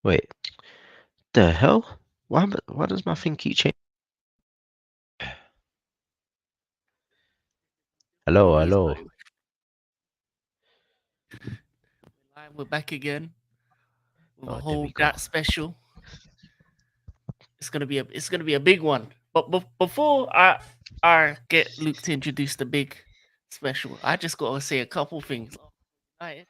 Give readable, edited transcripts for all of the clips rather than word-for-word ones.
Wait, the hell? Why does my thing keep changing? Hello, Difficulties, but hello. we're back again with a Oh, there we whole go. that special. It's gonna be a big one. But before I get Luke to introduce the big special, I just gotta say a couple things. Right.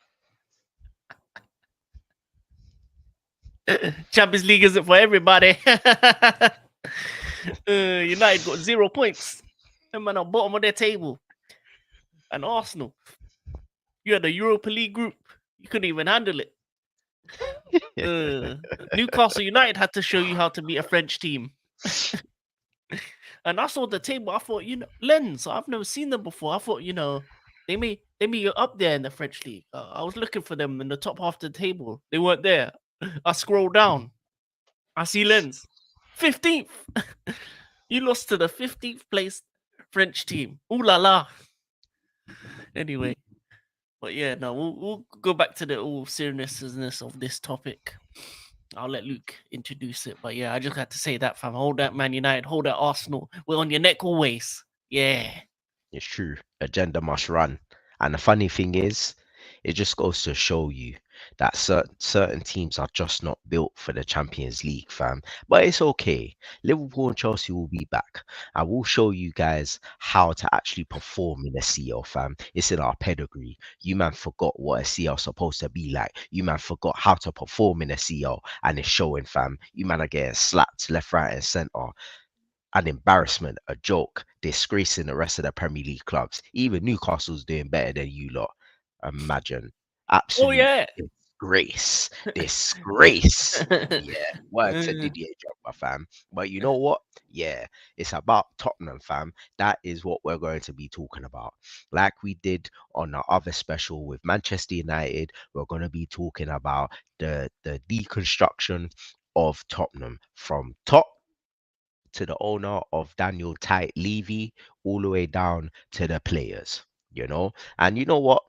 Champions League isn't for everybody. United got 0 points. Them man are bottom of their table. And Arsenal, you had the Europa League group. You couldn't even handle it. Uh, Newcastle United had to show you how to beat a French team. And I saw the table. I thought, Lens. I've never seen them before. I thought, they may up there in the French league. I was looking for them in the top half of the table. They weren't there. I scroll down. I see Lens, 15th. You lost to the 15th place French team. Ooh la la. Anyway, but yeah, no, we'll go back to the all seriousness of this topic. I'll let Luke introduce it. But yeah, I just had to say that, fam. Hold that Man United, hold that Arsenal. We're on your neck always. Yeah. It's true. Agenda must run. And the funny thing is, it just goes to show you that certain teams are just not built for the Champions League, fam. But it's okay. Liverpool and Chelsea will be back. I will show you guys how to actually perform in a CL, fam. It's in our pedigree. You man forgot what a CL supposed to be like. You man forgot how to perform in a CL, and it's showing, fam. You man are getting slapped left, right, and center. An embarrassment, a joke, disgracing the rest of the Premier League clubs. Even Newcastle's doing better than you lot. Imagine. Oh Absolute yeah. disgrace. Disgrace. Yeah, word to Didier Drogba, fam. But you know what? Yeah, it's about Tottenham, fam. That is what we're going to be talking about. Like we did on the other special with Manchester United, we're going to be talking about the deconstruction of Tottenham from top to the owner of Daniel Tite Levy, all the way down to the players, you know? And you know what?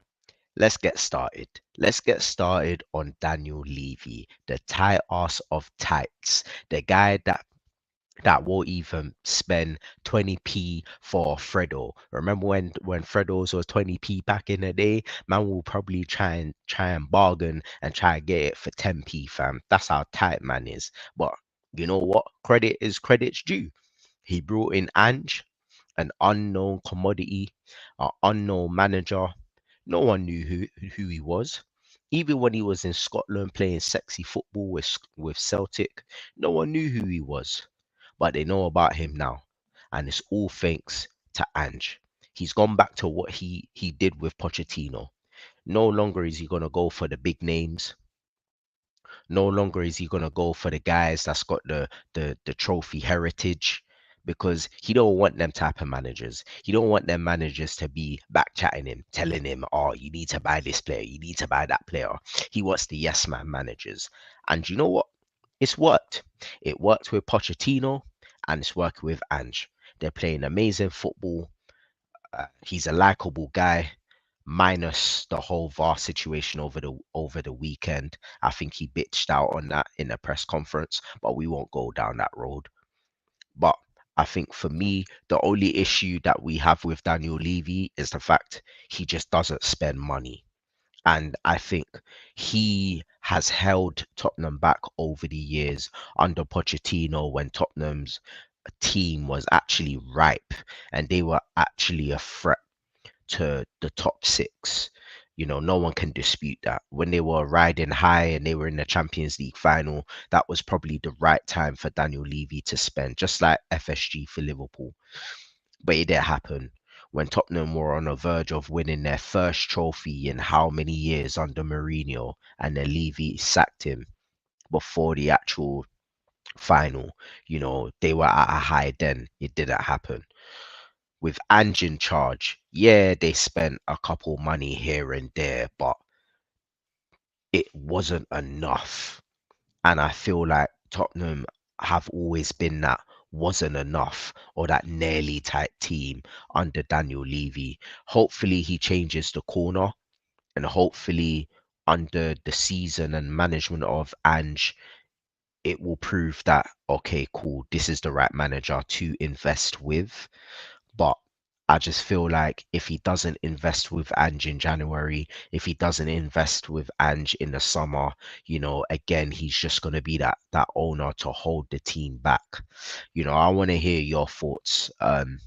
Let's get started. Let's get started on Daniel Levy, the tight ass of tights, the guy that will even spend 20p for Fredo. Remember when Fredos was 20p back in the day? Man will probably try and bargain and try and get it for 10p, fam. That's how tight man is. But you know what? Credit is credit's due. He brought in Ange, an unknown commodity, an unknown manager. No one knew who he was. Even when he was in Scotland playing sexy football with Celtic, no one knew who he was. But they know about him now. And it's all thanks to Ange. He's gone back to what he did with Pochettino. No longer is he gonna go for the big names. No longer is he gonna go for the guys that's got the trophy heritage, because he don't want them type of managers. He don't want them managers to be back chatting him, telling him, "Oh, you need to buy this player, you need to buy that player." He wants the yes man managers, and you know what? It's worked. It worked with Pochettino, and it's working with Ange. They're playing amazing football. He's a likable guy, minus the whole VAR situation over the weekend. I think he bitched out on that in a press conference, but we won't go down that road. But I think for me, the only issue that we have with Daniel Levy is the fact he just doesn't spend money. And I think he has held Tottenham back over the years under Pochettino, when Tottenham's team was actually ripe and they were actually a threat to the top six. You know, no one can dispute that. When they were riding high and they were in the Champions League final, that was probably the right time for Daniel Levy to spend, just like FSG for Liverpool. But it didn't happen. When Tottenham were on the verge of winning their first trophy in how many years under Mourinho, and then Levy sacked him before the actual final, they were at a high, then it didn't happen. With Ange in charge, yeah, they spent a couple money here and there, but it wasn't enough. And I feel like Tottenham have always been that wasn't enough, or that nearly type team under Daniel Levy. Hopefully he changes the corner, and hopefully under the season and management of Ange, it will prove that okay, cool, this is the right manager to invest with. But I just feel like if he doesn't invest with Ange in January, if he doesn't invest with Ange in the summer, again, he's just gonna be that owner to hold the team back. I want to hear your thoughts,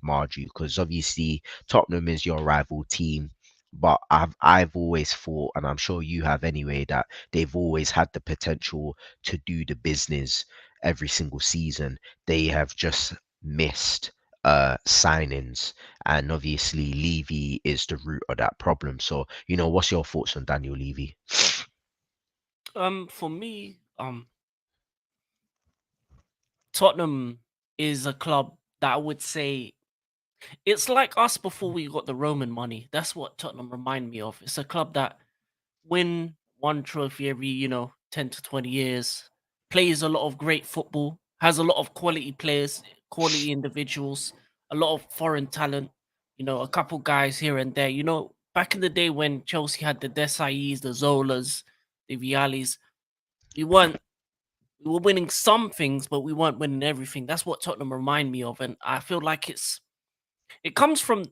Marjorie, because obviously Tottenham is your rival team. But I've always thought, and I'm sure you have anyway, that they've always had the potential to do the business every single season. They have just missed signings, and obviously Levy is the root of that problem. So, what's your thoughts on Daniel Levy? For me, Tottenham is a club that I would say it's like us before we got the Roman money. That's what Tottenham remind me of. It's a club that win one trophy every, 10 to 20 years, plays a lot of great football, has a lot of quality players, quality individuals, a lot of foreign talent, a couple guys here and there. Back in the day when Chelsea had the Desais, the Zolas, the Vialis, we weren't we were winning some things, but we weren't winning everything. That's what Tottenham remind me of. And I feel like it comes from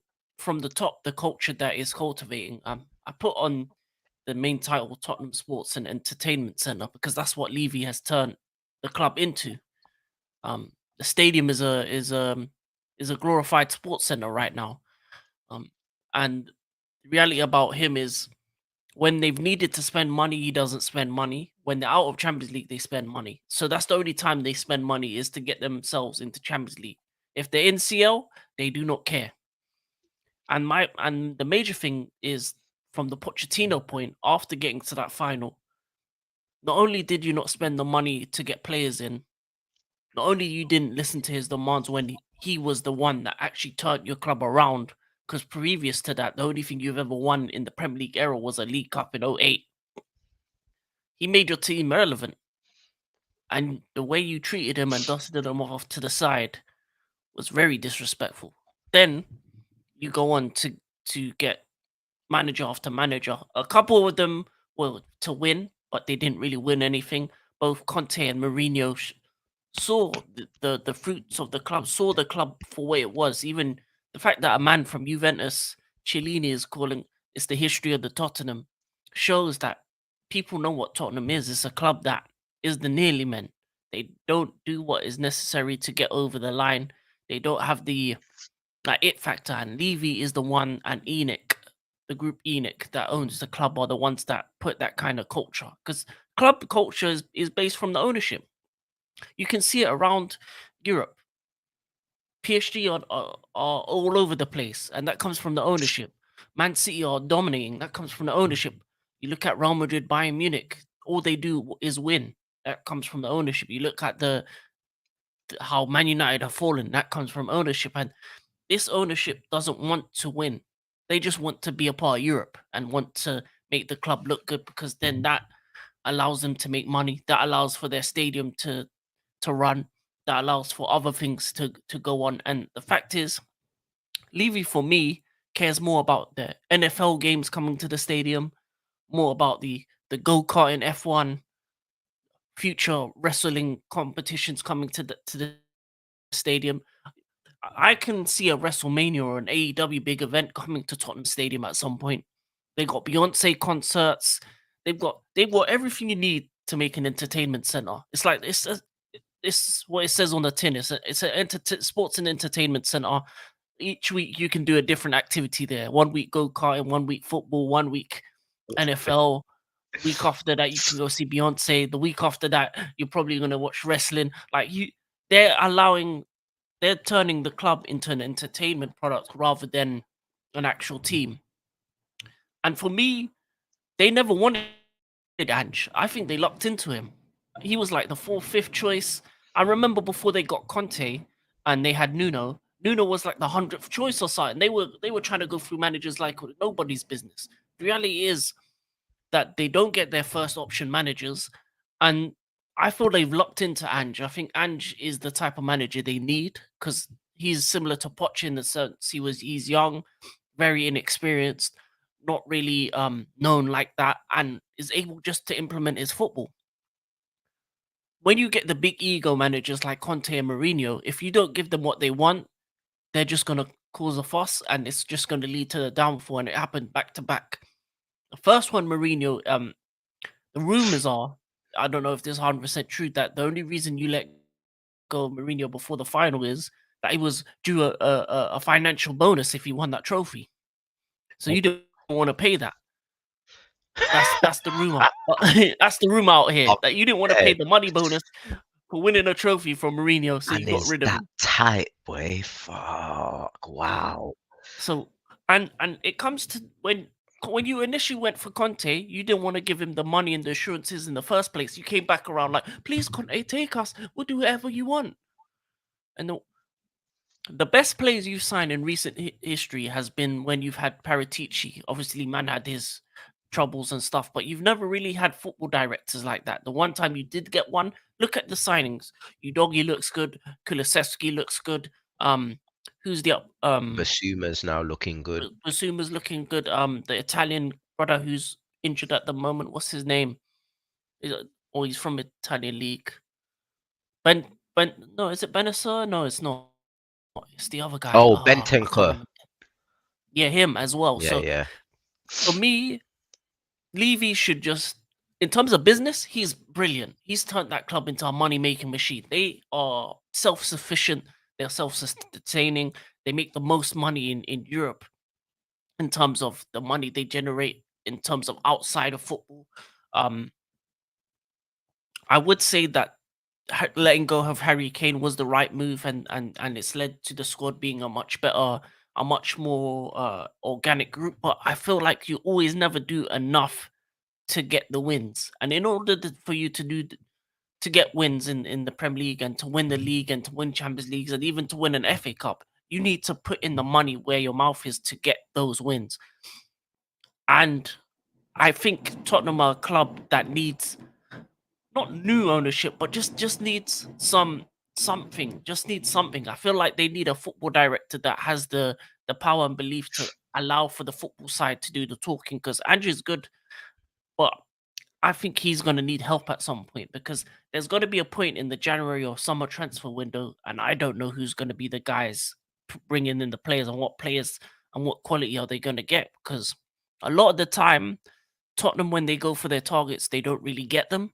the top, the culture that is cultivating. I put on the main title Tottenham Sports and Entertainment Centre because that's what Levy has turned the club into. The stadium is a glorified sports centre right now. Um, and the reality about him is when they've needed to spend money, he doesn't spend money. When they're out of Champions League, they spend money. So that's the only time they spend money is to get themselves into Champions League. If they're in CL, they do not care. And the major thing is from the Pochettino point, after getting to that final, not only did you not spend the money to get players in, not only you didn't listen to his demands when he was the one that actually turned your club around, because previous to that, the only thing you've ever won in the Premier League era was a League Cup in '08. He made your team irrelevant. And the way you treated him and dusted him off to the side was very disrespectful. Then you go on to get manager after manager. A couple of them were to win, but they didn't really win anything. Both Conte and Mourinho saw the fruits of the club, saw the club for what it was. Even the fact that a man from Juventus, Cellini, is calling it's the history of the Tottenham, shows that people know what Tottenham is. It's a club that is the nearly men. They don't do what is necessary to get over the line. They don't have the it factor. And Levy is the one, and Enoch, the group Enoch that owns the club, are the ones that put that kind of culture. Because club culture is based from the ownership. You can see it around Europe. PSG are all over the place, and that comes from the ownership. Man City are dominating. That comes from the ownership. You look at Real Madrid, Bayern Munich. All they do is win. That comes from the ownership. You look at how Man United have fallen. That comes from ownership. And this ownership doesn't want to win. They just want to be a part of Europe and want to make the club look good because then that allows them to make money. That allows for their stadium to run. That allows for other things to go on. And the fact is, Levy for me cares more about the NFL games coming to the stadium, more about the go kart in F1, future wrestling competitions coming to the stadium. I can see a WrestleMania or an AEW big event coming to Tottenham Stadium at some point. They got Beyonce concerts. They've got everything you need to make an entertainment center. It's like it's what it says on the tin. It's a sports and entertainment center. Each week you can do a different activity there. One week go karting, one week football, one week NFL. Week after that you can go see Beyonce. The week after that you're probably gonna watch wrestling. They're allowing they're turning the club into an entertainment product rather than an actual team. And for me, they never wanted Ange. I think they locked into him. He was like the fourth, fifth choice. I remember before they got Conte and they had Nuno. Nuno was like the 100th choice or something. They were trying to go through managers like nobody's business. The reality is that they don't get their first option managers, and I feel they've locked into Ange. I think Ange is the type of manager they need because he's similar to Poch in the sense he's young, very inexperienced, not really known like that, and is able just to implement his football. When you get the big ego managers like Conte and Mourinho, if you don't give them what they want, they're just gonna cause a fuss, and it's just gonna lead to the downfall. And it happened back to back. The first one, Mourinho, the rumors are, I don't know if this is 100% true, that the only reason you let go of Mourinho before the final is that he was due a financial bonus if he won that trophy. So Oh, you don't want to pay that. That's the rumor. That's the rumor out here I'm that you didn't want to pay dead. the money bonus for winning a trophy from Mourinho, so you And got is rid of that him. tight, boy? Fuck. Wow. So and it comes to when you initially went for Conte, you didn't want to give him the money and the assurances in the first place. You came back around like, please Conte, take us. We'll do whatever you want. And the best players you've signed in recent history has been when you've had Paratici. Obviously, man had his troubles and stuff, but you've never really had football directors like that. The one time you did get one, look at the signings. Udogi looks good. Kulusevski looks good. Who's the Basuma's now looking good. Basuma's looking good. The Italian brother who's injured at the moment. What's his name? Is it, oh, he's from Italian league. Ben Ben. No, is it Benacer? No, it's not. It's the other guy. Oh, I can't Bentancur. remember. Yeah, him as well. Yeah, So yeah. for me, Levy should just, in terms of business, he's brilliant. He's turned that club into a money making machine. They are self sufficient. They're self sustaining. They make the most money in Europe in terms of the money they generate in terms of outside of football. Um, I would say that letting go of Harry Kane was the right move, and it's led to the squad being a much better, a much more organic group. But I feel like you always never do enough to get the wins, and in order for you to to get wins in the Premier League and to win the league and to win Champions Leagues and even to win an FA Cup, you need to put in the money where your mouth is to get those wins. And I think Tottenham are a club that needs not new ownership, but just needs something. Just needs something. I feel like they need a football director that has the power and belief to allow for the football side to do the talking. Because Andrew's good, but I think he's going to need help at some point because there's got to be a point in the January or summer transfer window, and I don't know who's going to be the guys bringing in the players and what players and what quality are they going to get because a lot of the time Tottenham, when they go for their targets, they don't really get them.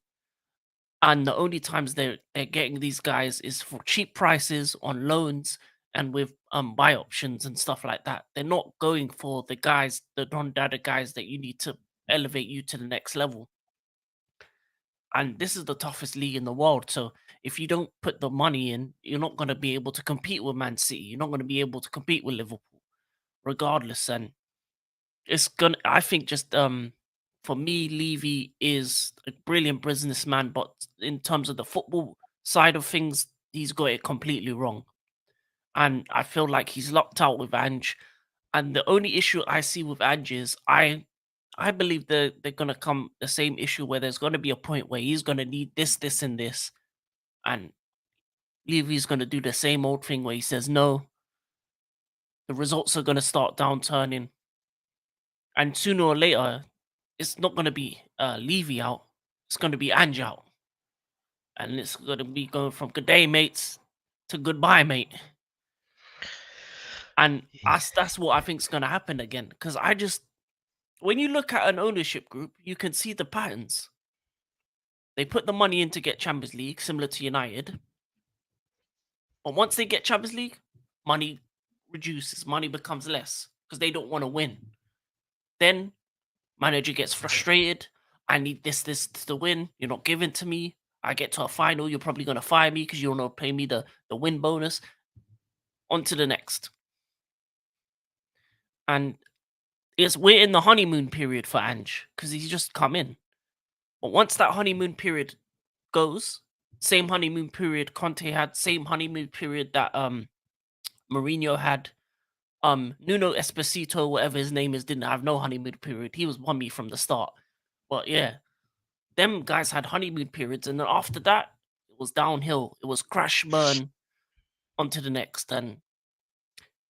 And the only times they're getting these guys is for cheap prices on loans and with buy options and stuff like that. They're not going for the guys, the non-data guys that you need to elevate you to the next level. And this is the toughest league in the world. So if you don't put the money in, you're not going to be able to compete with Man City. You're not going to be able to compete with Liverpool, regardless. And it's gonna. I think just for me, Levy is a brilliant businessman, but in terms of the football side of things, he's got it completely wrong. And I feel like he's locked out with Ange. And the only issue I see with Ange is I believe they're gonna come the same issue where there's gonna be a point where he's gonna need this, this, and this, and Levy's gonna do the same old thing where he says no. The results are gonna start downturning, and sooner or later, it's not gonna be Levy out. It's gonna be Ange out, and it's gonna be going from good day, mates, to goodbye, mate. And that's what I think is gonna happen again. Because I just when you look at an ownership group, you can see the patterns. They put the money in to get Champions League, similar to United. But once they get Champions League, money reduces, money becomes less because they don't want to win. Then manager gets frustrated. I need this to win. You're not giving to me. I get to a final. You're probably gonna fire me because you don't know pay me the win bonus. On to the next. And we're in the honeymoon period for Ange because he's just come in. But once that honeymoon period goes, same honeymoon period Conte had, same honeymoon period that Mourinho had. Nuno Esposito, whatever his name is, didn't have no honeymoon period. He was me from the start. But yeah, them guys had honeymoon periods, and then after that, it was downhill. It was crash burn onto the next. And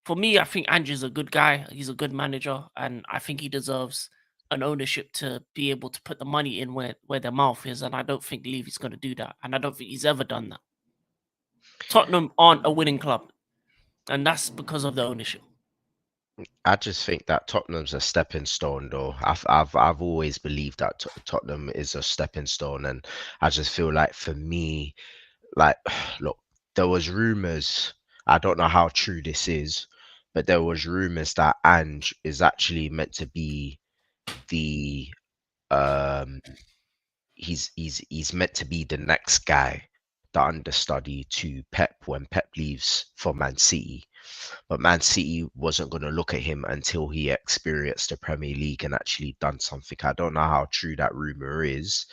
For me, I think Andrew's a good guy. He's a good manager, and I think he deserves an ownership to be able to put the money in where their mouth is. And I don't think Levy's going to do that, and I don't think he's ever done that. Tottenham aren't a winning club, and that's because of the ownership. I just think that Tottenham's a stepping stone, though. I've always believed that Tottenham is a stepping stone, and I just feel like for me, like, look, there was rumors. I don't know how true this is, but there was rumors that Ange is actually meant to be the um he's meant to be the next guy, the understudy to Pep when Pep leaves for Man City. But Man City wasn't going to look at him until he experienced the Premier League and actually done something. I don't know how true that rumor is,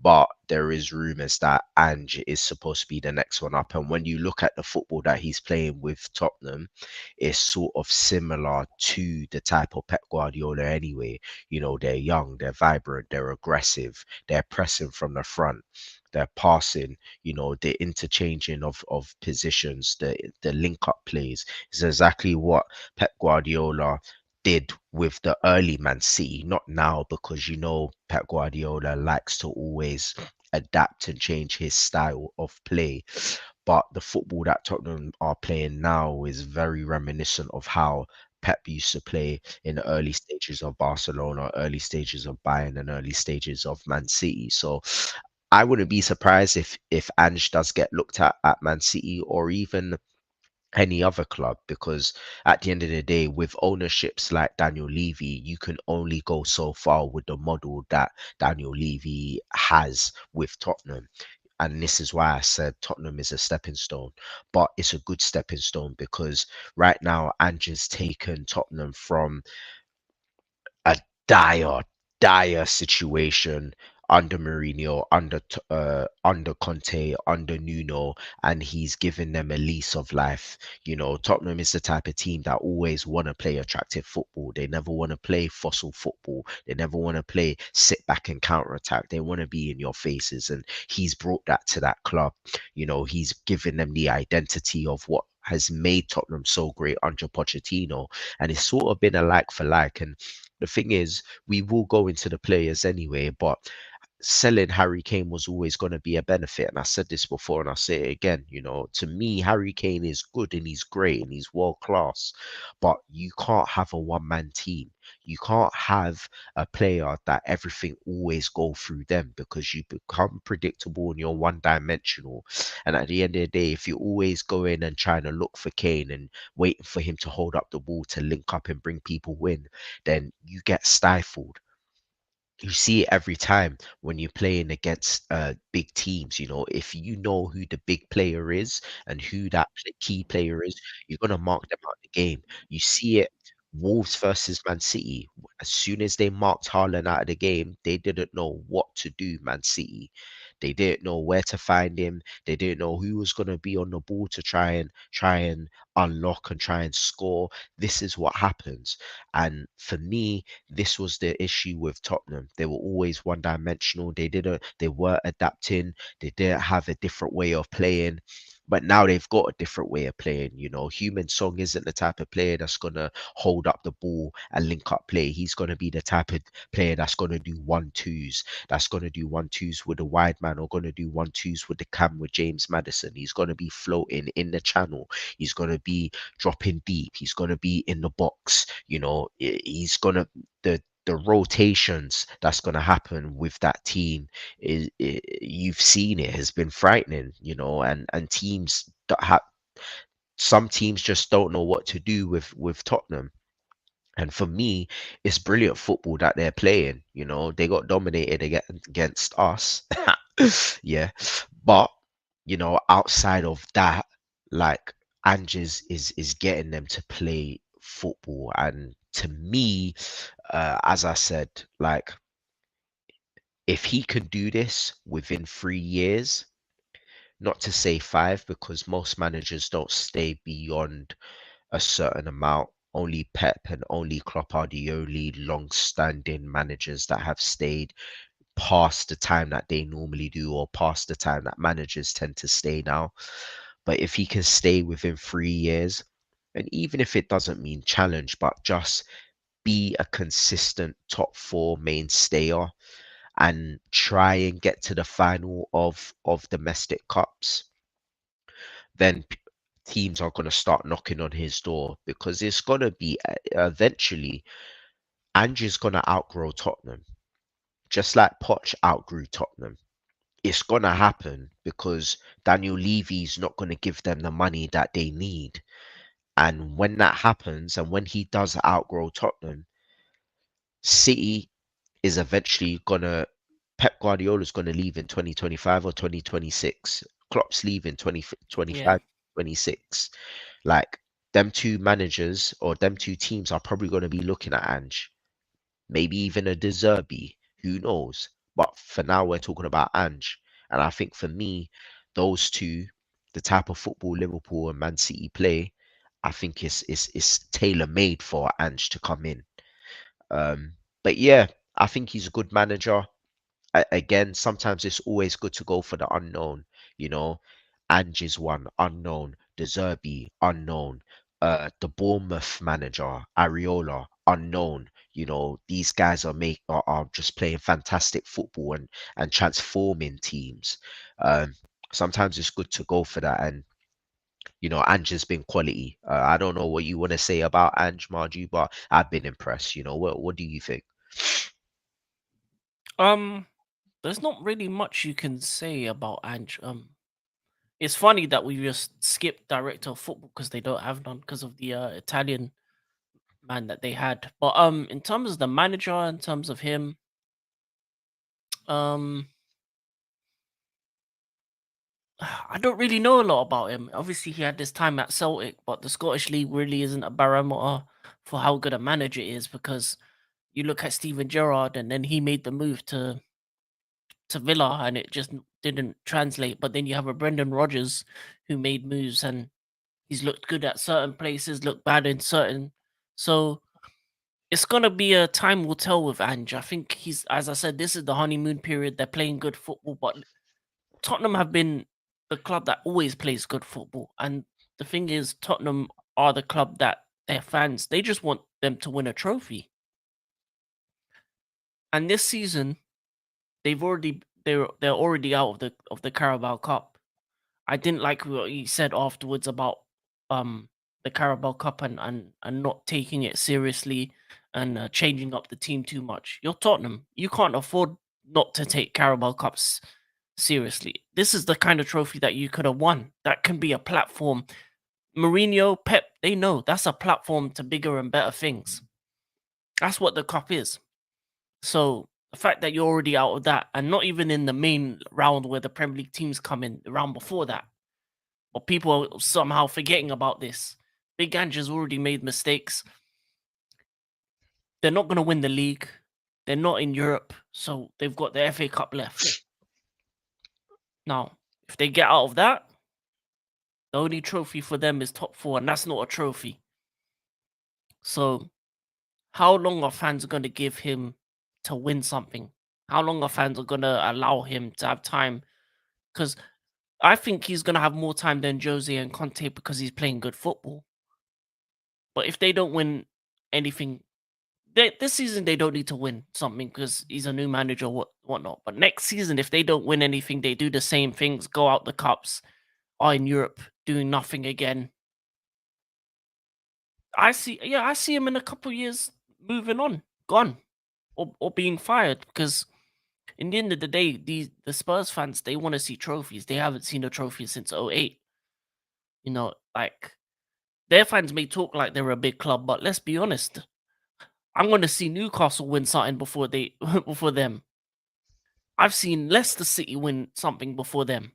but there is rumors that Ange is supposed to be the next one up. And when you look at the football that he's playing with Tottenham, it's sort of similar to the type of Pep Guardiola anyway. You know, they're young, they're vibrant, they're aggressive, they're pressing from the front, they're passing, you know, the interchanging of positions, the link up plays is exactly what Pep Guardiola did with the early Man City, not now, because you know Pep Guardiola likes to always adapt and change his style of play. But the football that Tottenham are playing now is very reminiscent of how Pep used to play in the early stages of Barcelona, early stages of Bayern, and early stages of Man City. So I wouldn't be surprised if Ange does get looked at Man City or even any other club, because at the end of the day, with ownerships like Daniel Levy, you can only go so far with the model that Daniel Levy has with Tottenham. And this is why I said Tottenham is a stepping stone, but it's a good stepping stone because right now Ange's taken Tottenham from a dire, dire situation under Mourinho, under Conte, under Nuno, and he's given them a lease of life. You know, Tottenham is the type of team that always want to play attractive football. They never want to play fossil football. They never want to play sit back and counter attack. They want to be in your faces, and he's brought that to that club. You know, he's given them the identity of what has made Tottenham so great under Pochettino, and it's sort of been a like for like. And the thing is, we will go into the players anyway, but selling Harry Kane was always going to be a benefit. And I said this before and I'll say it again. You know, to me, Harry Kane is good and he's great and he's world class, but you can't have a one man team. You can't have a player that everything always go through them, because you become predictable and you're one dimensional. And at the end of the day, if you're always going and trying to look for Kane and waiting for him to hold up the ball to link up and bring people in, then you get stifled. You see it every time when you're playing against big teams. You know, if you know who the big player is and who that key player is, you're gonna mark them out the game. You see it. Wolves versus Man City. As soon as they marked Haaland out of the game, they didn't know what to do. Man City, they didn't know where to find him. They didn't know who was gonna be on the ball to try and unlock and try and score. This is what happens. And for me, this was the issue with Tottenham. They were always one dimensional. They were adapting. They didn't have a different way of playing. But now they've got a different way of playing. You know, Human Song isn't the type of player that's gonna hold up the ball and link up play. He's gonna be the type of player that's gonna do one twos, that's gonna do one twos with a wide man, or gonna do one twos with the cam with James Madison. He's gonna be floating in the channel. He's gonna be dropping deep. He's gonna be in the box. You know, he's gonna the rotations that's going to happen with that team you've seen it has been frightening, you know, and teams that have some teams just don't know what to do with Tottenham. And for me, it's brilliant football that they're playing. You know, they got dominated against us. Yeah. But, you know, outside of that, like Anges is getting them to play football. And to me, as I said, like if he can do this within 3 years, not to say five, because most managers don't stay beyond a certain amount. Only Pep and only Klopp are the only long-standing managers that have stayed past the time that they normally do, or past the time that managers tend to stay now. But if he can stay within 3 years, And even if it doesn't mean challenge, but just be a consistent top four mainstayer and try and get to the final of domestic cups, then teams are going to start knocking on his door because it's going to be eventually Andrew's going to outgrow Tottenham, just like Poch outgrew Tottenham. It's going to happen because Daniel Levy's not going to give them the money that they need. And when that happens, and when he does outgrow Tottenham, City is eventually gonna Pep Guardiola's gonna leave in 2025 or 2026. Klopp's leaving Yeah. 2025, 26. Like them two managers or them two teams are probably gonna be looking at Ange. Maybe even a De Zerbi, who knows? But for now we're talking about Ange. And I think for me, those two, the type of football Liverpool and Man City play, I think is tailor made for Ange to come in. But yeah, I think he's a good manager. Again, sometimes it's always good to go for the unknown. You know, Ange's one unknown, De Zerbi unknown, the Bournemouth manager Ariola unknown. You know, these guys are just playing fantastic football and transforming teams. Um, Sometimes it's good to go for that, and Ange has been quality. I don't know what you want to say about Ange, Marju, but I've been impressed. What do you think? Um, there's not really much you can say about Ange. It's funny that we just skipped director of football because they don't have none because of the Italian man that they had. But in terms of the manager, in terms of him, um, I don't really know a lot about him. Obviously, he had this time at Celtic, but the Scottish League really isn't a barometer for how good a manager is because you look at Steven Gerrard and then he made the move to Villa and it just didn't translate. But then you have a Brendan Rodgers who made moves and he's looked good at certain places, looked bad in certain. So it's gonna be a time will tell with Ange. I think he's, as I said, this is the honeymoon period. They're playing good football, but Tottenham have been the club that always plays good football. And the thing is, Tottenham are the club that their fans they just want them to win a trophy. And this season, they're already out of the Carabao Cup. I didn't like what he said afterwards about um the Carabao Cup and not taking it seriously and changing up the team too much. You're Tottenham. You can't afford not to take Carabao Cups seriously. This is the kind of trophy that you could have won. That can be a platform. Mourinho, Pep, they know that's a platform to bigger and better things. That's what the cup is. So the fact that you're already out of that and not even in the main round where the Premier League teams come in, the round before that, or people are somehow forgetting about this. Big Ange already made mistakes. They're not going to win the league. They're not in Europe, so they've got the FA Cup left. Now, if they get out of that, the only trophy for them is top four, and that's not a trophy. So, how long are fans going to give him to win something? How long are fans going to allow him to have time? Because I think he's going to have more time than Jose and Conte because he's playing good football. But if they don't win anything, this season they don't need to win something because he's a new manager, whatnot. But next season, if they don't win anything, they do the same things, go out the cups, are in Europe doing nothing again. I see him in a couple years moving on, gone, or being fired because in the end of the day, the Spurs fans they want to see trophies. They haven't seen a trophy since '08. Like their fans may talk like they're a big club, but let's be honest. I'm going to see Newcastle win something before they before them. I've seen Leicester City win something before them.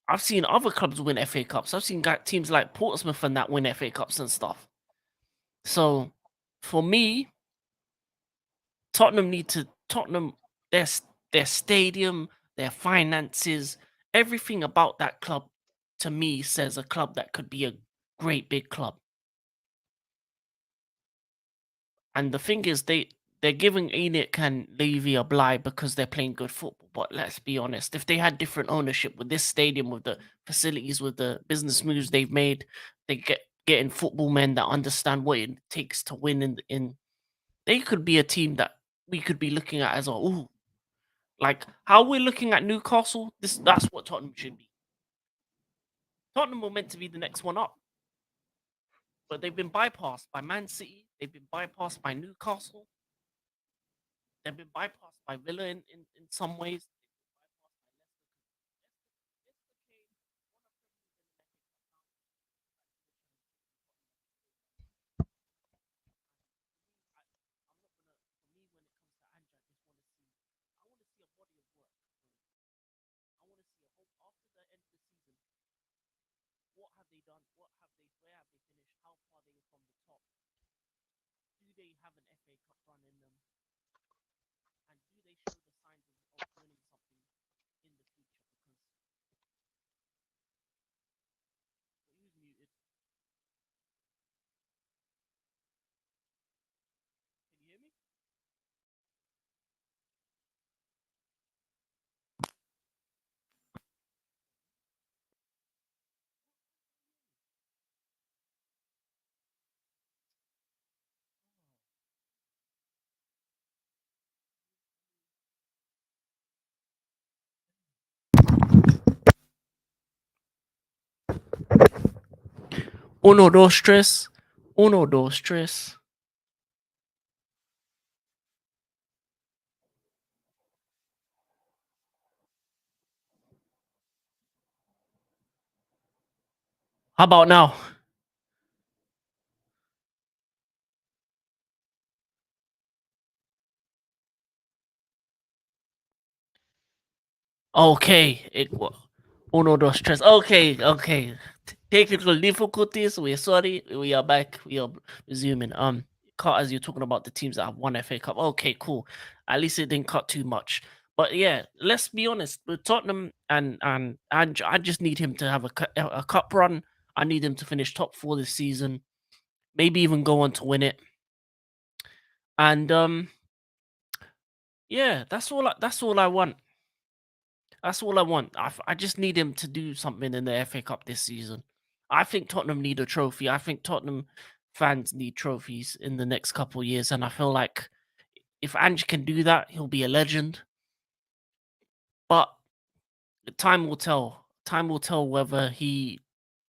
I've seen other clubs win FA Cups. I've seen teams like Portsmouth and that win FA Cups and stuff. So, for me, Tottenham their their stadium, their finances, everything about that club to me says a club that could be a great big club. And the thing is, they're giving Enoch and Levy a bly because they're playing good football. But let's be honest, if they had different ownership with this stadium, with the facilities, with the business moves they've made, they get getting football men that understand what it takes to win in they could be a team that we could be looking at as a ooh, like how we're looking at Newcastle, that's what Tottenham should be. Tottenham were meant to be the next one up, but they've been bypassed by Man City, they've been bypassed by Newcastle, they've been bypassed by Villa in some ways. What have they done? What have they? Where have they finished? How far they from the top? Do they have an FA Cup run in them? And do they show the signs of winning something in the future? Because who's muted? Can you hear me? Uno, dos, tres. Uno, dos, tres. How about now? Okay, uno, dos, tres. Okay, okay. Technical difficulties. We're sorry. We are back. We are resuming. Cut as you're talking about the teams that have won FA Cup. Okay, cool. At least it didn't cut too much. But yeah, let's be honest. With Tottenham and I just need him to have a cup run. I need him to finish top four this season. Maybe even go on to win it. And yeah, that's all I want. That's all I want. I just need him to do something in the FA Cup this season. I think Tottenham need a trophy. I think Tottenham fans need trophies in the next couple of years, and I feel like if Ange can do that, he'll be a legend. But time will tell. Time will tell whether he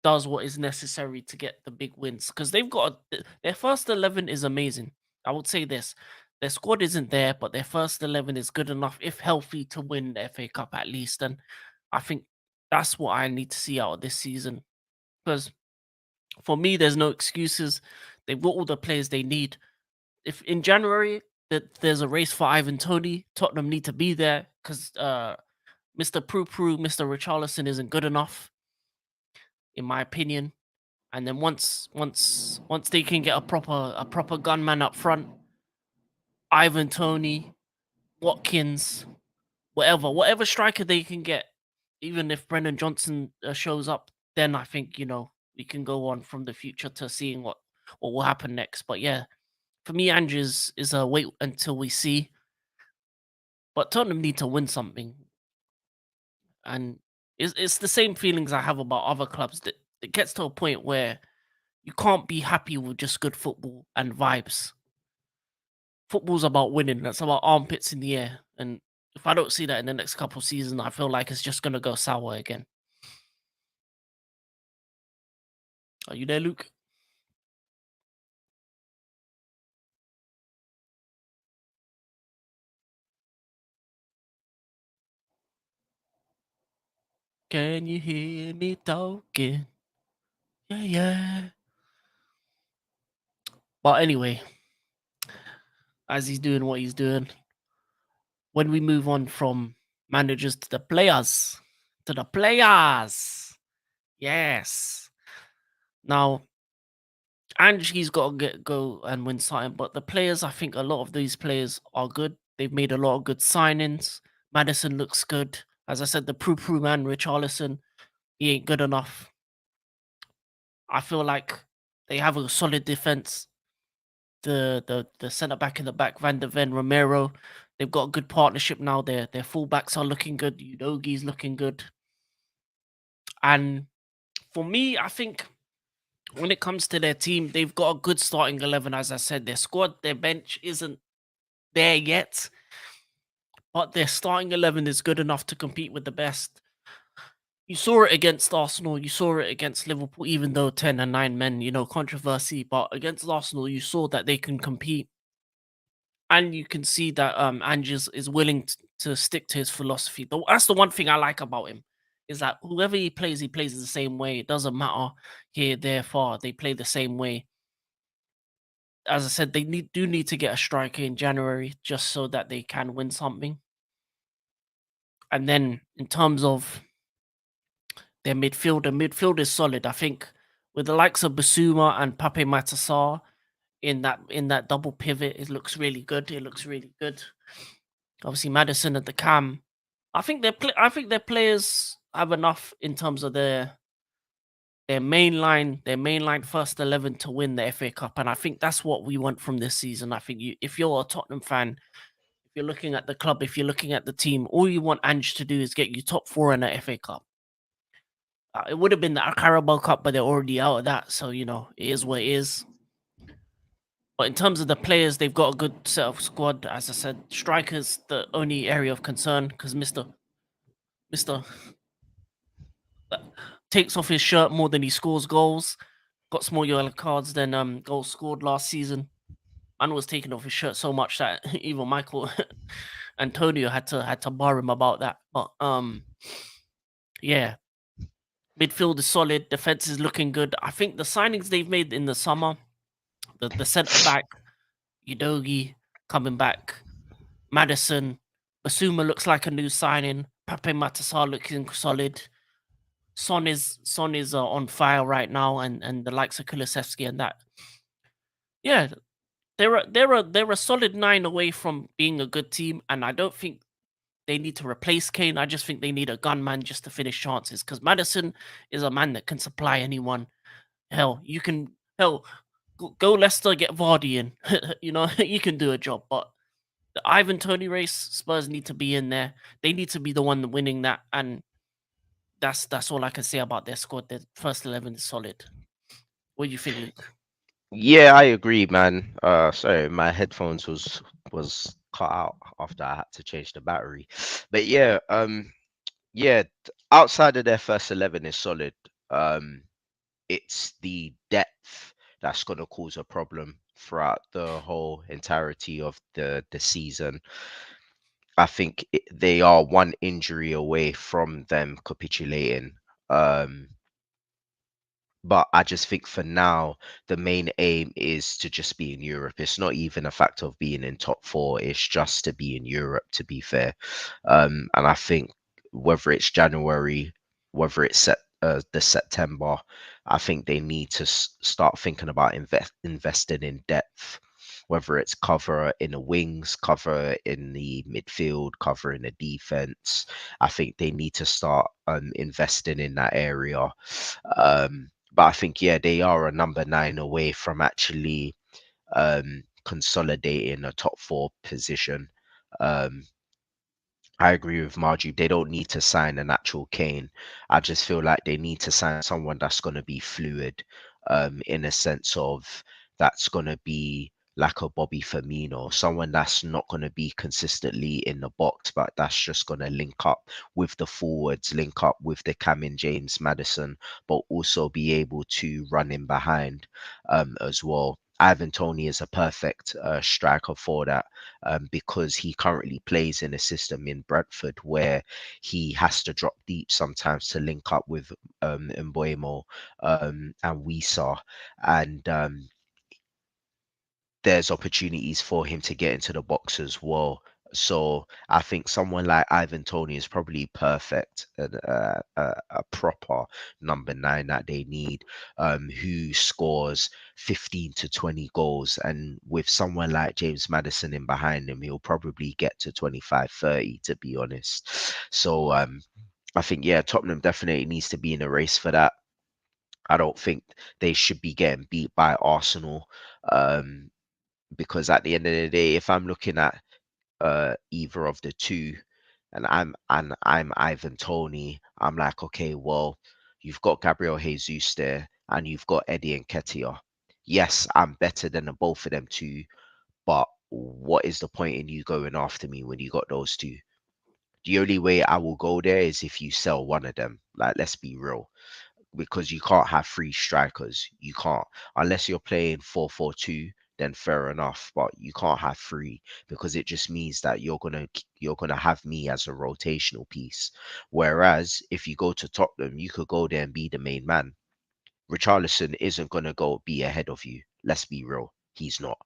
does what is necessary to get the big wins because they've got their first 11 is amazing. I would say this: their squad isn't there, but their first 11 is good enough, if healthy, to win the FA Cup at least. And I think that's what I need to see out of this season because for me, there's no excuses. They've got all the players they need. If in January that there's a race for Ivan Tony, Tottenham need to be there because Mr. Prue Prue, Mr. Richarlison isn't good enough, in my opinion. And then once they can get a proper gunman up front, Ivan Tony, Watkins, whatever striker they can get, even if Brendan Johnson shows up, then I think we can go on from the future to seeing what will happen next. But yeah, for me, Andrews is a wait until we see. But Tottenham need to win something, and it's the same feelings I have about other clubs. That it gets to a point where you can't be happy with just good football and vibes. Football's about winning. That's about armpits in the air. And if I don't see that in the next couple of seasons, I feel like it's just gonna go sour again. Are you there, Luke? Can you hear me talking? Yeah, yeah. But anyway, as he's doing what he's doing, when we move on from managers to the players, yes. Now, Angie's got to go and win something, but the players, I think a lot of these players are good. They've made a lot of good signings. Madison looks good. As I said, the Prue man, Richarlison, he ain't good enough. I feel like they have a solid defense. The centre back in the back, Van der Ven, Romero, they've got a good partnership now. Their fullbacks are looking good. Udogi's looking good. And for me, I think when it comes to their team, they've got a good starting 11. As I said, their squad, their bench isn't there yet, but their starting 11 is good enough to compete with the best. You saw it against Arsenal. You saw it against Liverpool, even though 10 and 9 men, controversy. But against Arsenal, you saw that they can compete. And you can see that Ange is willing to stick to his philosophy. That's the one thing I like about him, is that whoever he plays the same way. It doesn't matter here, there, far. They play the same way. As I said, do need to get a striker in January just so that they can win something. And then in terms of the midfield is solid. I think with the likes of Basuma and Pape Matasar in that double pivot, it looks really good. It looks really good. Obviously, Madison at the cam. I think their players have enough in terms of their mainline first 11 to win the FA Cup, and I think that's what we want from this season. I think if you're a Tottenham fan, if you're looking at the club, if you're looking at the team, all you want Ange to do is get you top four in the FA Cup. It would have been the Carabao Cup, but they're already out of that. So, it is what it is. But in terms of the players, they've got a good set of squad. As I said, strikers the only area of concern because Mister takes off his shirt more than he scores goals. Got some more yellow cards than goals scored last season. And was taking off his shirt so much that even Michael Antonio had to bar him about that. But yeah, midfield is solid. Defense is looking good. I think the signings they've made in the summer, the centre back, Udogi coming back, Madison, Basuma looks like a new signing. Pape Matasar looking solid. Son is on fire right now, and the likes of Kulusevski and that. Yeah, they're a solid 9 away from being a good team, and I don't think they need to replace Kane. I just think they need a gunman just to finish chances because Madison is a man that can supply anyone. Hell, you can hell go Leicester, get Vardy in. You can do a job, but the Ivan Tony race, Spurs need to be in there. They need to be the one winning that, and that's all I can say about their squad. Their first 11 is solid. What do you think, Luke? Yeah, I agree, man. Sorry, my headphones was cut out after I had to change the battery. But yeah, yeah, outside of their first 11 is solid. Um, it's the depth that's going to cause a problem throughout the whole entirety of the season. I think they are one injury away from them capitulating. Um, but I just think for now, the main aim is to just be in Europe. It's not even a fact of being in top four. It's just to be in Europe, to be fair. And I think whether it's January, whether it's the September, I think they need to start thinking about investing in depth, whether it's cover in the wings, cover in the midfield, cover in the defense. I think they need to start investing in that area. But I think, yeah, they are a number 9 away from actually consolidating a top 4 position. Um, I agree with Margie. They don't need to sign an actual Kane. I just feel like they need to sign someone that's going to be fluid, in a sense of that's going to be like a Bobby Firmino, someone that's not going to be consistently in the box, but that's just going to link up with the forwards, link up with the Camin James Madison, but also be able to run in behind as well. Ivan Tony is a perfect striker for that, because he currently plays in a system in Bradford where he has to drop deep sometimes to link up with Mbuemo and Wisa, and there's opportunities for him to get into the box as well. So I think someone like Ivan Tony is probably perfect, and a proper number 9 that they need, who scores 15 to 20 goals. And with someone like James Madison in behind him, he'll probably get to 25, 30, to be honest. So I think, yeah, Tottenham definitely needs to be in a race for that. I don't think they should be getting beat by Arsenal. Um, because at the end of the day, if I'm looking at either of the two, and I'm Ivan Tony, I'm like, okay, well, you've got Gabriel Jesus there. and you've got Eddie and Ketia. Yes, I'm better than the both of them two, but what is the point in you going after me when you got those two? The only way I will go there is if you sell one of them. Like, let's be real, because you can't have three strikers. You can't, unless you're playing 4-4-2. Then fair enough, but you can't have three because it just means that you're gonna have me as a rotational piece. Whereas if you go to Tottenham, you could go there and be the main man. Richarlison isn't gonna go be ahead of you. Let's be real. He's not.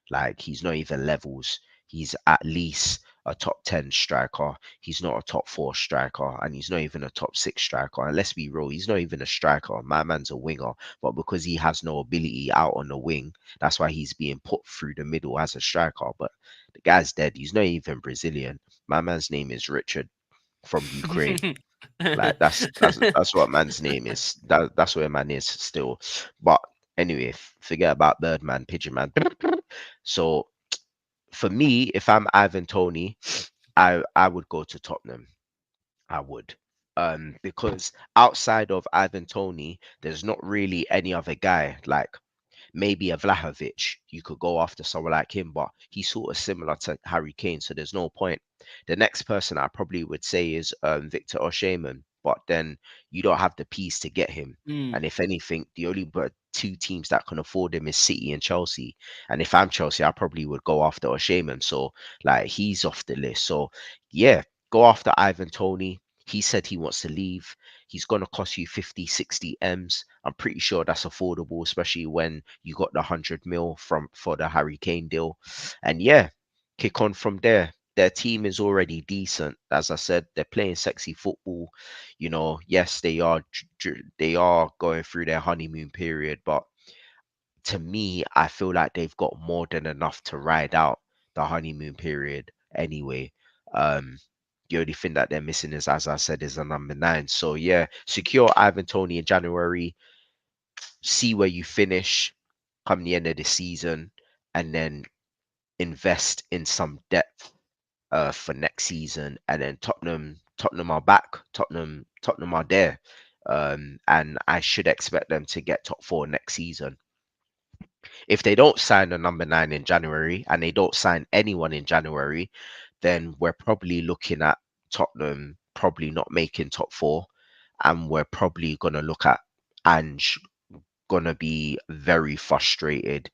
Like, he's not even levels. He's at least a top 10 striker. He's not a top 4 striker, and he's not even a top 6 striker. And let's be real, he's not even a striker. My man's a winger, but because he has no ability out on the wing, that's why he's being put through the middle as a striker. But the guy's dead. He's not even Brazilian. My man's name is Richard from Ukraine. Like, that's what man's name is. That's where man is still. But anyway, forget about Birdman, Pigeon Man. So for me, if I'm Ivan Tony, I would go to Tottenham. I would. Because outside of Ivan Tony, there's not really any other guy. Like, maybe a Vlahovic, you could go after someone like him, but he's sort of similar to Harry Kane, so there's no point. The next person I probably would say is Victor Osimhen, but then you don't have the piece to get him. Mm. And if anything, the only two teams that can afford him is City and Chelsea. And if I'm Chelsea, I probably would go after Osimhen. So, like, he's off the list. So yeah, go after Ivan Tony. He said he wants to leave. He's going to cost you 50, 60 M's. I'm pretty sure that's affordable, especially when you got the 100 mil from for the Harry Kane deal. And yeah, kick on from there. Their team is already decent. As I said, they're playing sexy football. Yes, they are going through their honeymoon period, but to me, I feel like they've got more than enough to ride out the honeymoon period anyway. Um, the only thing that they're missing is, as I said, is a number 9. So yeah, secure Ivan Tony in January, see where you finish come the end of the season, and then invest in some depth for next season. And then Tottenham are back. Tottenham are there. And I should expect them to get top 4 next season. If they don't sign a number 9 in January and they don't sign anyone in January, then we're probably looking at Tottenham probably not making top 4, and we're probably gonna look at Ange gonna be very frustrated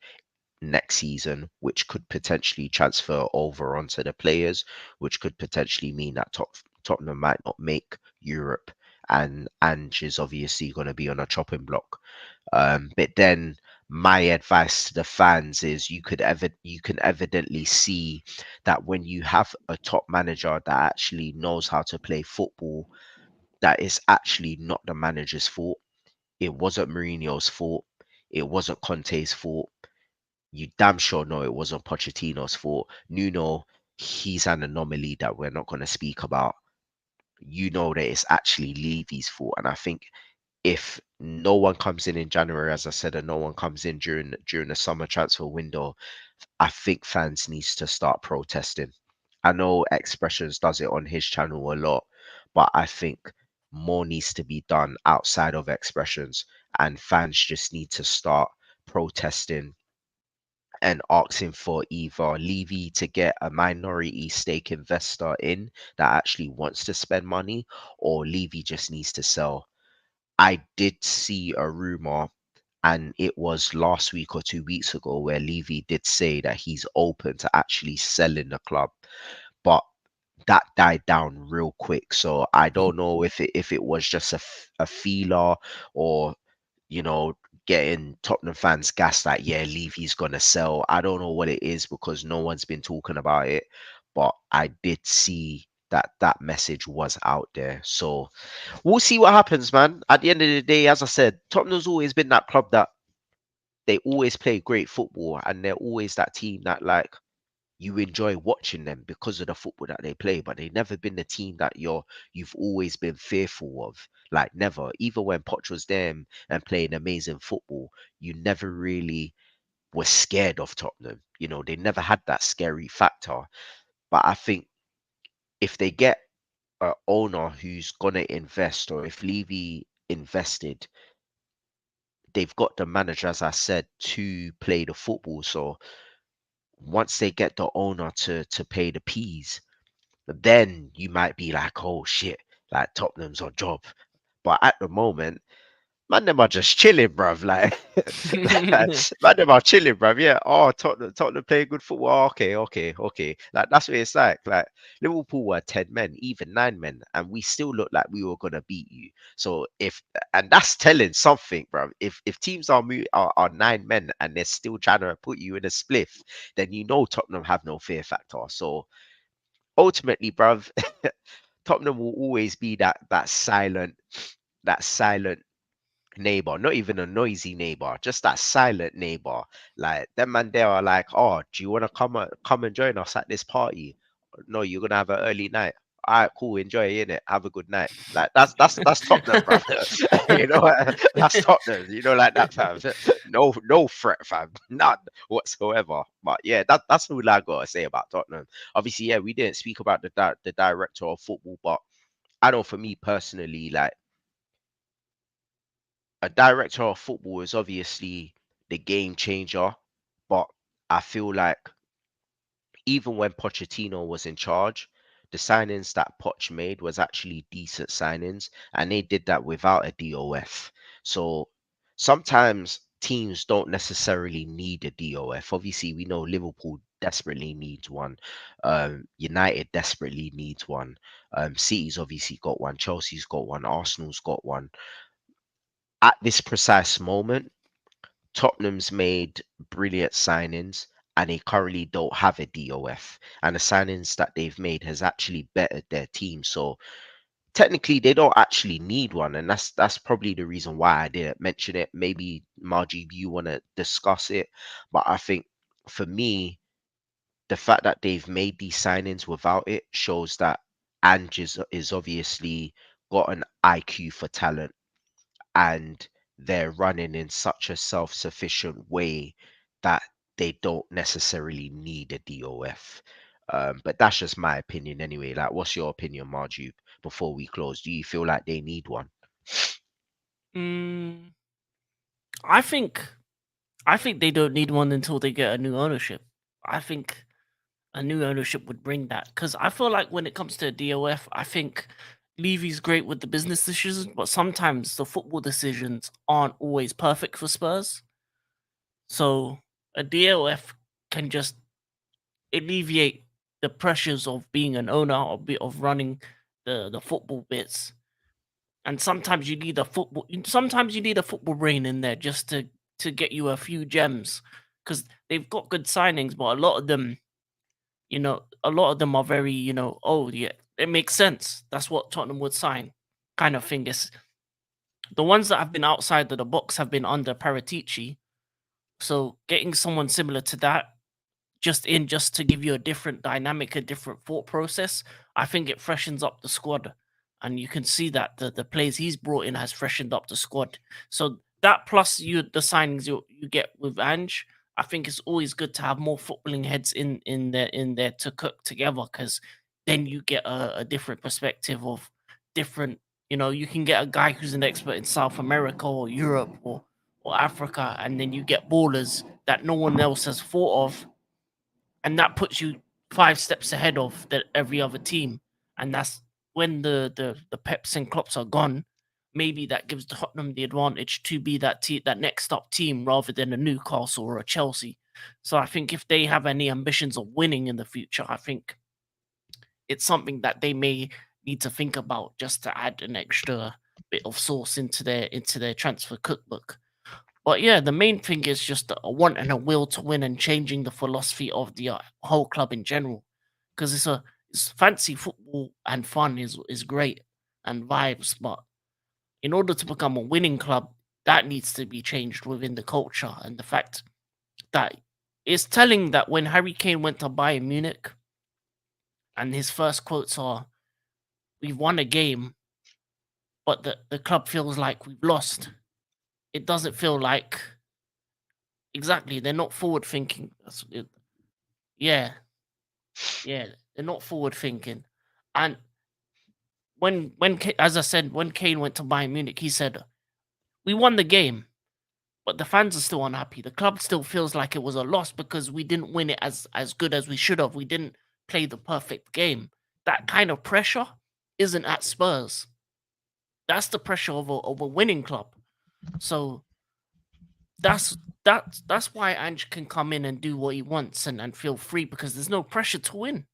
next season, which could potentially transfer over onto the players, which could potentially mean that Tottenham might not make Europe, and Ange is obviously going to be on a chopping block. But then my advice to the fans is you can evidently see that when you have a top manager that actually knows how to play football, that is actually not the manager's fault. It wasn't Mourinho's fault. It wasn't Conte's fault. You damn sure know it wasn't Pochettino's fault. Nuno, he's an anomaly that we're not going to speak about. You know that it's actually Levy's fault. And I think if no one comes in January, as I said, and no one comes in during the summer transfer window, I think fans needs to start protesting. I know Expressions does it on his channel a lot, but I think more needs to be done outside of Expressions, and fans just need to start protesting and asking for either Levy to get a minority stake investor in that actually wants to spend money, or Levy just needs to sell. I did see a rumor, and it was last week or 2 weeks ago, where Levy did say that he's open to actually selling the club, but that died down real quick. So I don't know if it was just a feeler, or you know, getting Tottenham fans gassed that, yeah, Levy's gonna sell. I don't know what it is because no one's been talking about it, but I did see that message was out there. So we'll see what happens, man. At the end of the day, as I said, Tottenham's always been that club that they always play great football, and they're always that team that, like, you enjoy watching them because of the football that they play, but they've never been the team that you've always been fearful of. Like, never. Even when Poch was there and playing amazing football, you never really were scared of Tottenham. They never had that scary factor. But I think if they get an owner who's gonna invest, or if Levy invested, they've got the manager, as I said, to play the football. So once they get the owner to pay the peas, then you might be like, oh shit, like Tottenham's on job. But at the moment, man, them are just chilling, bruv. Like, man, them are chilling, bruv. Yeah. Oh, Tottenham playing good football. Oh, okay, okay, okay. Like that's what it's like. Like Liverpool were 10 men, even 9 men, and we still looked like we were gonna beat you. So if and that's telling something, bruv. If teams are 9 men and they're still trying to put you in a spliff, then you know Tottenham have no fear factor. So ultimately, bruv, Tottenham will always be that silent neighbor, not even a noisy neighbor, just that silent neighbor. Like them man there are like, oh, do you want to come and join us at this party? No, you're gonna have an early night. All right, cool, enjoy it, have a good night. Like that's Tottenham, bro. You know, that's Tottenham. You know, like that, fam. No threat, fam, none whatsoever. But yeah, that's all I gotta say about Tottenham. Obviously, yeah, we didn't speak about the director of football, but I know for me personally, like a director of football is obviously the game changer, but I feel like even when Pochettino was in charge, the signings that Poch made was actually decent signings, and they did that without a DOF. So sometimes teams don't necessarily need a DOF. Obviously, we know Liverpool desperately needs one. United desperately needs one. City's obviously got one. Chelsea's got one. Arsenal's got one. At this precise moment, Tottenham's made brilliant signings and they currently don't have a DOF. And the signings that they've made has actually bettered their team. So technically they don't actually need one. And that's probably the reason why I didn't mention it. Maybe Margie, you want to discuss it. But I think for me, the fact that they've made these signings without it shows that Ange is obviously got an IQ for talent and they're running in such a self-sufficient way that they don't necessarily need a DOF. But that's just my opinion anyway. Like, what's your opinion, Marju, before we close? Do you feel like they need one? Mm, I think I think they don't need one until they get a new ownership. I think a new ownership would bring that because I feel like when it comes to DOF, I think Levy's great with the business decisions, but sometimes the football decisions aren't always perfect for Spurs. So a DOF can just alleviate the pressures of being an owner or of running the football bits. And sometimes you need a football brain in there just to get you a few gems because they've got good signings, but a lot of them, a lot of them are very, oh yeah, it makes sense. That's what Tottenham would sign, kind of thing. Is the ones that have been outside of the box have been under Paratici. So getting someone similar to that just to give you a different dynamic, a different thought process. I think it freshens up the squad, and you can see that the players he's brought in has freshened up the squad. So that plus the signings you get with Ange, I think it's always good to have more footballing heads in there to cook together because then you get a different perspective of different. You can get a guy who's an expert in South America or Europe or Africa, and then you get ballers that no one else has thought of, and that puts you 5 steps ahead of every other team. And that's when the Peps and Klops are gone. Maybe that gives Tottenham the advantage to be that next up team rather than a Newcastle or a Chelsea. So I think if they have any ambitions of winning in the future, I think it's something that they may need to think about just to add an extra bit of sauce into their transfer cookbook. But yeah, the main thing is just a want and a will to win and changing the philosophy of the whole club in general. Because it's fancy football and fun is great and vibes, but in order to become a winning club, that needs to be changed within the culture. And the fact that it's telling that when Harry Kane went to Bayern Munich and his first quotes are, "We've won a game, but the club feels like we've lost." It doesn't feel like exactly. They're not forward thinking. Yeah, yeah, they're not forward thinking. And as I said, when Kane went to Bayern Munich, he said, "We won the game, but the fans are still unhappy. The club still feels like it was a loss because we didn't win it as good as we should have. We didn't play the perfect game. That kind of pressure isn't at Spurs. That's the pressure of a winning club. So that's that's why Ange can come in and do what he wants and feel free because there's no pressure to win.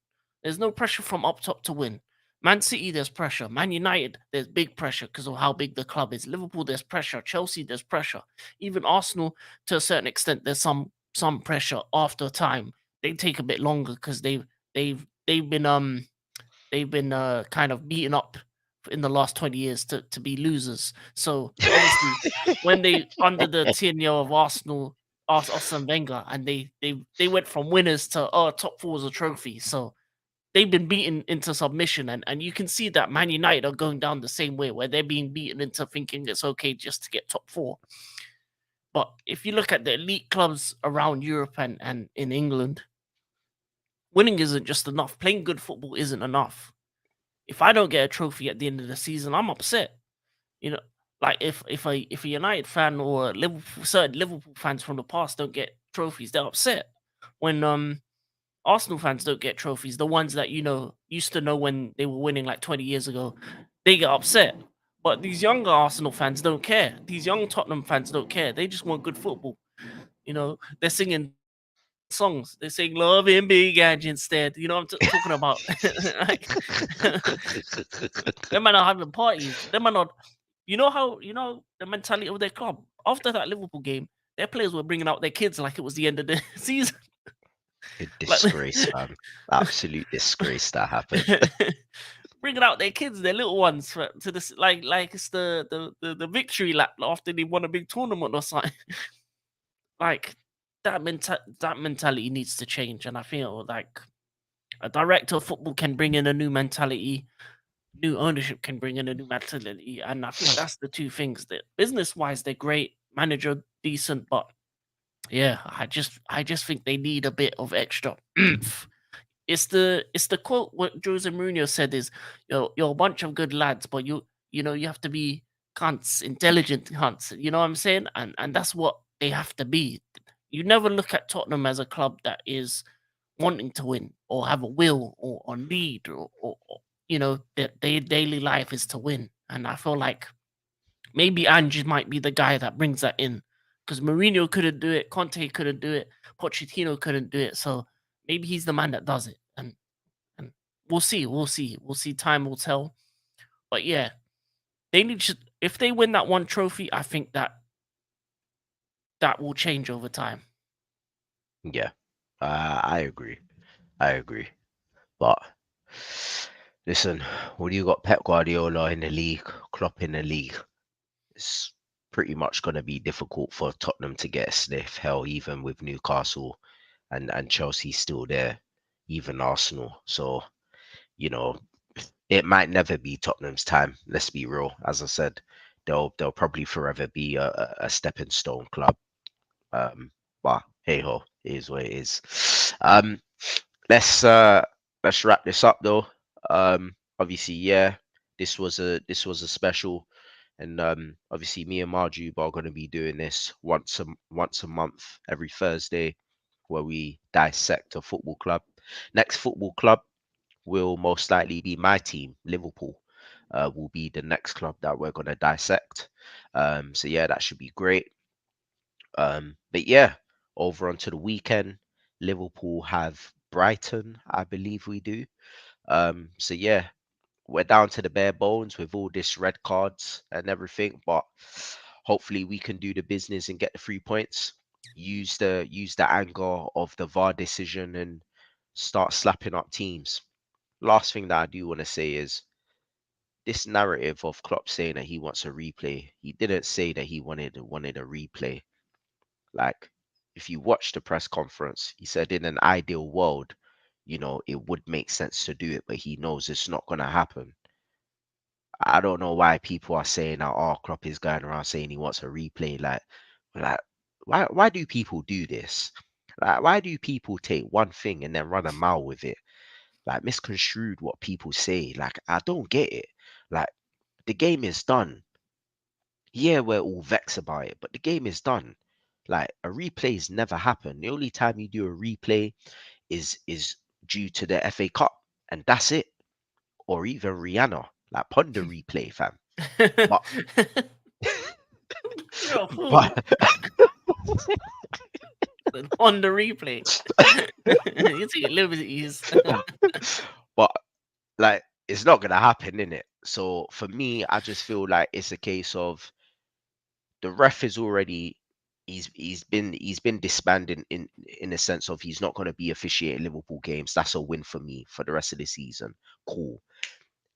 There's no pressure from up top to win. Man City, there's pressure. Man United, there's big pressure because of how big the club is. Liverpool, there's pressure. Chelsea, there's pressure. Even Arsenal, to a certain extent, there's some pressure after time. They take a bit longer because they've been kind of beaten up in the last 20 years to be losers. So obviously, when they under the tenure of Arsenal, Arsene Wenger, and they went from winners to top four is a trophy. So they've been beaten into submission, and you can see that Man United are going down the same way, where they're being beaten into thinking it's okay just to get top four. But if you look at the elite clubs around Europe and in England, winning isn't just enough. Playing good football isn't enough. If I don't get a trophy at the end of the season, I'm upset. You know, like if a United fan or Liverpool, certain Liverpool fans from the past don't get trophies, they're upset. When Arsenal fans don't get trophies, the ones that used to know when they were winning like 20 years ago, they get upset. But these younger Arsenal fans don't care. These young Tottenham fans don't care. They just want good football. They're singing songs. They sing "Love and Big Edge" instead. You know what I'm talking about? Like, them man are having parties. Them man are, the mentality of their club. After that Liverpool game, their players were bringing out their kids like it was the end of the season. A Like, disgrace, fam. Absolute disgrace that happened. bringing out their kids, their little ones, to this, like it's the victory lap after they won a big tournament or something. Like that mentality needs to change, and I feel like a director of football can bring in a new mentality. New ownership can bring in a new mentality, and I think that's the two things that business wise they're great, manager decent, but yeah, I just think they need a bit of extra oomph. It's the quote what Jose Mourinho said is, you're a bunch of good lads, but you have to be cunts, intelligent cunts. You know what I'm saying? And that's what they have to be. You never look at Tottenham as a club that is wanting to win or have a will or need or their daily life is to win. And I feel like maybe Ange might be the guy that brings that in because Mourinho couldn't do it, Conte couldn't do it, Pochettino couldn't do it. So maybe he's the man that does it. And we'll see. Time will tell. But yeah, they need to. If they win that one trophy, I think that will change over time. Yeah, I agree. I agree. But listen, when you got Pep Guardiola in the league, Klopp in the league, it's pretty much going to be difficult for Tottenham to get a sniff. Hell, even with Newcastle and Chelsea still there, even Arsenal. So you know, it might never be Tottenham's time. Let's be real. As I said, they'll probably forever be a stepping stone club. Um, but hey ho, it is what it is. Um, let's uh let's wrap this up though. Obviously, yeah, this was a special, and obviously me and Marjube are going to be doing this once a month, every Thursday, where we dissect a football club. Next football club will most likely be my team, Liverpool. Will be the next club that we're going to dissect. So yeah, that should be great. But yeah, over onto the weekend, Liverpool have Brighton, I believe we do. So yeah, we're down to the bare bones with all this red cards and everything, but hopefully we can do the business and get the 3 points. Use the anger of the VAR decision and start slapping up teams. Last thing that I do want to say is this narrative of Klopp saying that he wants a replay. He didn't say that he wanted a replay. Like, if you watch the press conference, he said in an ideal world, it would make sense to do it, but he knows it's not going to happen. I don't know why people are saying that, oh, Klopp is going around saying he wants a replay. Like, why do people do this? Like, why do people take one thing and then run a mile with it? Like, misconstrued what people say. Like, I don't get it. Like, the game is done. Yeah, we're all vexed about it, but the game is done. Like a replay's never happened. The only time you do a replay is due to the FA Cup, and that's it. Or even Rihanna, like ponder replay, fam. But You're a fool. but On the replay. You take liberties. but like it's not gonna happen, innit? So for me, I just feel like it's a case of the ref is already he's been disbanded in a sense of he's not going to be officiating Liverpool games. That's a win for me for the rest of the season. Cool.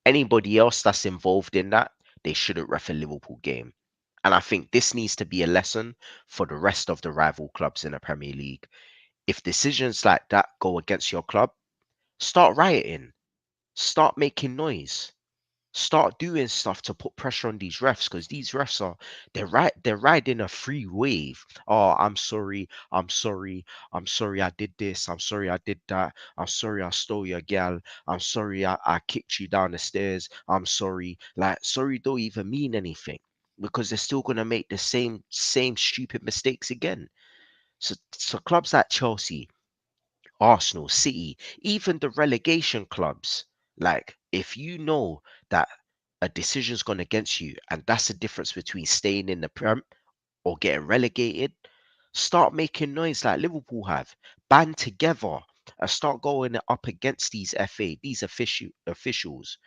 Anybody else that's involved in that, they shouldn't ref a Liverpool game. And I think this needs to be a lesson for the rest of the rival clubs in the Premier League. If decisions like that go against your club, start rioting, start making noise, start doing stuff to put pressure on these refs, because these refs are they're riding a free wave. Oh, I'm sorry I did this, I'm sorry I did that, I'm sorry I stole your gal, I'm sorry I kicked you down the stairs, I'm sorry. Like sorry don't even mean anything, because they're still gonna make the same stupid mistakes again. So clubs like Chelsea, Arsenal, City, even the relegation clubs. Like, if you know that a decision's gone against you, and that's the difference between staying in the Prem or getting relegated, start making noise like Liverpool have. Band together and start going up against these these officials,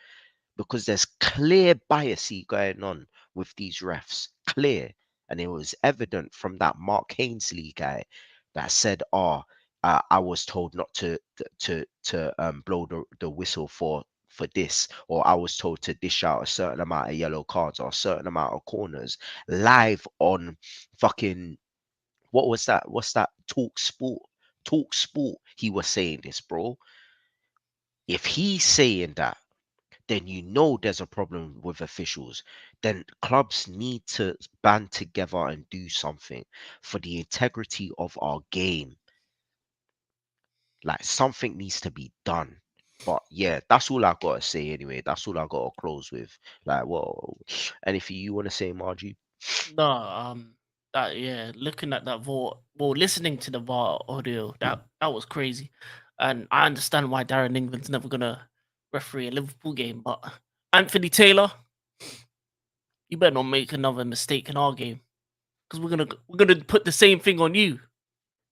because there's clear biasy going on with these refs. Clear. And it was evident from that Mark Hainsley guy that said, "Oh, I was told not to blow the whistle for this, or I was told to dish out a certain amount of yellow cards or a certain amount of corners," live on fucking what was that? What's that? Talk Sport. Talk Sport. He was saying this, bro. If he's saying that, then you know there's a problem with officials. Then clubs need to band together and do something for the integrity of our game. Like something needs to be done. But yeah, that's all I gotta say anyway. That's all I gotta close with. Like, well, anything you wanna say, Margie? No, that yeah, looking at that VAR, well, listening to the VAR audio, that was crazy, and I understand why Darren England's never gonna referee a Liverpool game, but Anthony Taylor, you better not make another mistake in our game, because we're gonna put the same thing on you,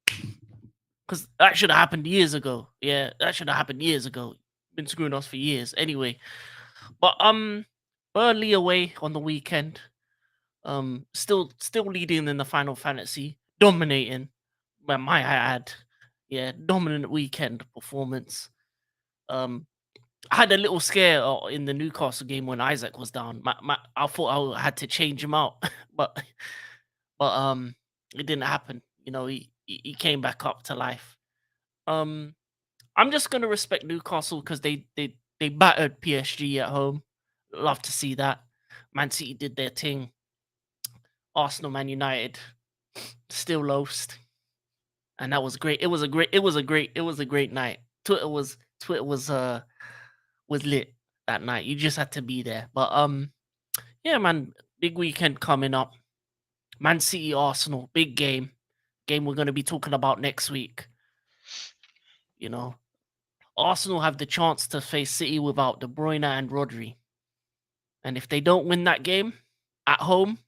because that should have happened years ago. Yeah, that should have happened years ago. Been screwing us for years, anyway. But Burnley away on the weekend. Still leading in the final fantasy, dominating. But my ad, yeah, dominant weekend performance. Um, I had a little scare in the Newcastle game when Isaac was down. I thought I had to change him out, but but it didn't happen. You know, he came back up to life. Um, I'm just gonna respect Newcastle because they battered PSG at home. Love to see that. Man City did their thing. Arsenal, Man United, still lost, and that was great. It was a great night. Twitter was lit that night. You just had to be there. But yeah, man, big weekend coming up. Man City, Arsenal, big game we're gonna be talking about next week. You know, Arsenal have the chance to face City without De Bruyne and Rodri, and if they don't win that game at home,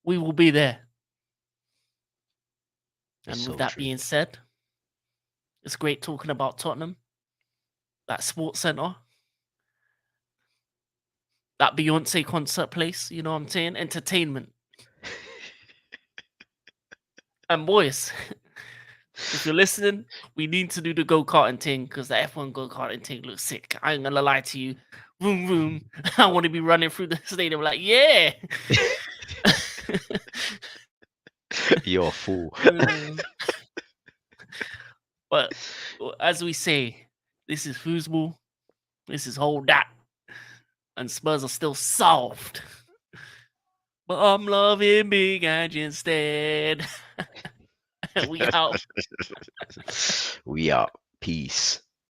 we will be there. It's And with so that true. being said, it's great talking about Tottenham, that sports center, that Beyonce concert place. You know what I'm saying? Entertainment. And boys, if you're listening, we need to do the go karting thing because the F1 go karting thing looks sick. I ain't gonna lie to you. Vroom vroom. I want to be running through the stadium like, yeah. You're a fool. Uh, but as we say, this is foosball. This is whole that. And Spurs are still soft. But I'm loving Big Ange instead. We out. We are. Peace.